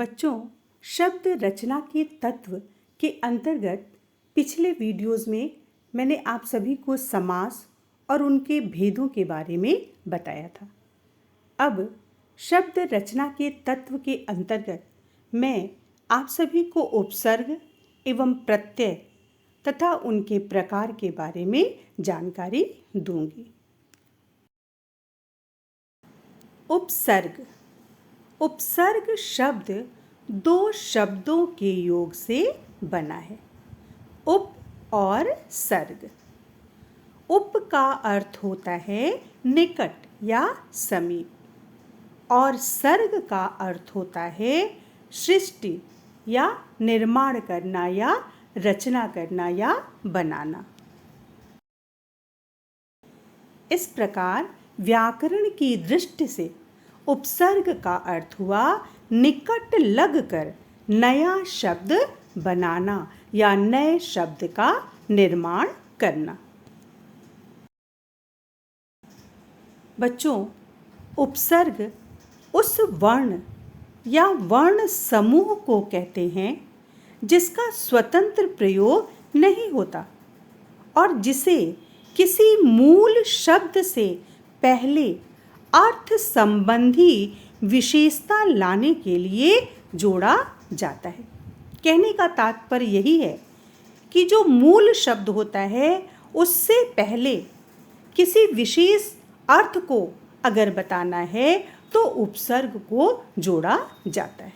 बच्चों, शब्द रचना के तत्व के अंतर्गत पिछले वीडियोज़ में मैंने आप सभी को समास और उनके भेदों के बारे में बताया था। अब शब्द रचना के तत्व के अंतर्गत मैं आप सभी को उपसर्ग एवं प्रत्यय तथा उनके प्रकार के बारे में जानकारी दूंगी। उपसर्ग। उपसर्ग शब्द दो शब्दों के योग से बना है, उप और सर्ग। उप का अर्थ होता है निकट या समीप और सर्ग का अर्थ होता है सृष्टि या निर्माण करना या रचना करना या बनाना। इस प्रकार व्याकरण की दृष्टि से उपसर्ग का अर्थ हुआ निकट लगकर नया शब्द बनाना या नए शब्द का निर्माण करना। बच्चों, उपसर्ग उस वर्ण या वर्ण समूह को कहते हैं जिसका स्वतंत्र प्रयोग नहीं होता और जिसे किसी मूल शब्द से पहले अर्थ संबंधी विशेषता लाने के लिए जोड़ा जाता है। कहने का तात्पर्य यही है कि जो मूल शब्द होता है उससे पहले किसी विशेष अर्थ को अगर बताना है तो उपसर्ग को जोड़ा जाता है।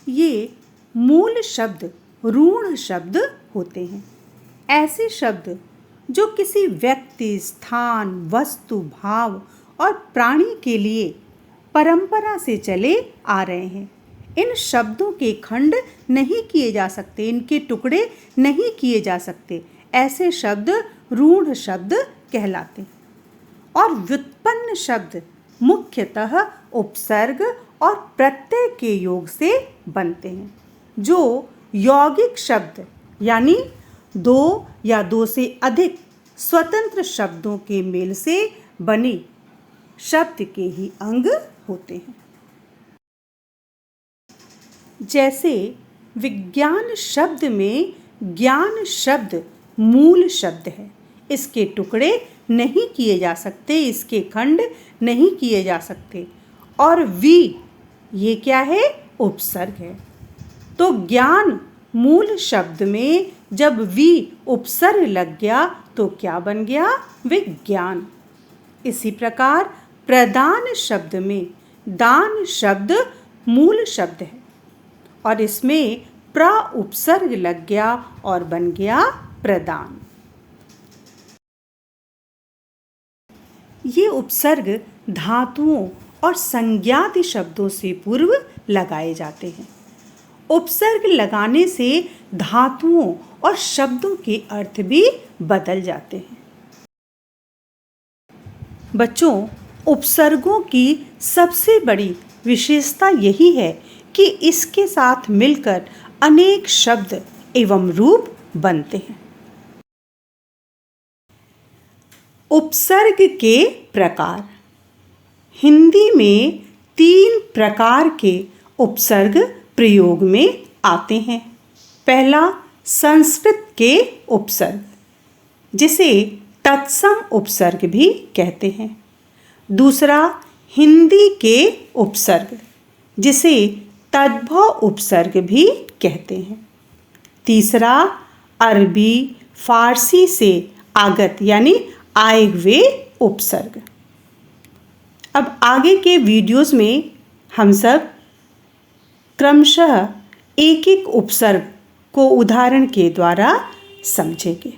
ये मूल शब्द ऋण शब्द होते हैं। ऐसे शब्द जो किसी व्यक्ति, स्थान, वस्तु, भाव और प्राणी के लिए परंपरा से चले आ रहे हैं। इन शब्दों के खंड नहीं किए जा सकते, इनके टुकड़े नहीं किए जा सकते। ऐसे शब्द ऋण शब्द कहलाते हैं। और व्युत्पन्न शब्द मुख्यतः उपसर्ग और प्रत्यय के योग से बनते हैं, जो यौगिक शब्द यानी दो या दो से अधिक स्वतंत्र शब्दों के मेल से बने शब्द के ही अंग होते हैं। जैसे विज्ञान शब्द में ज्ञान शब्द मूल शब्द है, इसके टुकड़े नहीं किए जा सकते, इसके खंड नहीं किए जा सकते। और वी ये क्या है? उपसर्ग है। तो ज्ञान मूल शब्द में जब वी उपसर्ग लग गया तो क्या बन गया? विज्ञान। इसी प्रकार प्रदान शब्द में दान शब्द मूल शब्द है और इसमें प्र उपसर्ग लग गया और बन गया प्रदान। ये उपसर्ग धातुओं और संज्ञादि शब्दों से पूर्व लगाए जाते हैं। उपसर्ग लगाने से धातुओं और शब्दों के अर्थ भी बदल जाते हैं। बच्चों, उपसर्गों की सबसे बड़ी विशेषता यही है कि इसके साथ मिलकर अनेक शब्द एवं रूप बनते हैं। उपसर्ग के प्रकार। हिंदी में 3 प्रकार के उपसर्ग प्रयोग में आते हैं। पहला संस्कृत के उपसर्ग, जिसे तत्सम उपसर्ग भी कहते हैं। दूसरा हिंदी के उपसर्ग, जिसे तद्भव उपसर्ग भी कहते हैं। तीसरा अरबी फारसी से आगत यानी आए हुए उपसर्ग। अब आगे के वीडियोस में हम सब क्रमशः एक एक उपसर्ग को उदाहरण के द्वारा समझेंगे।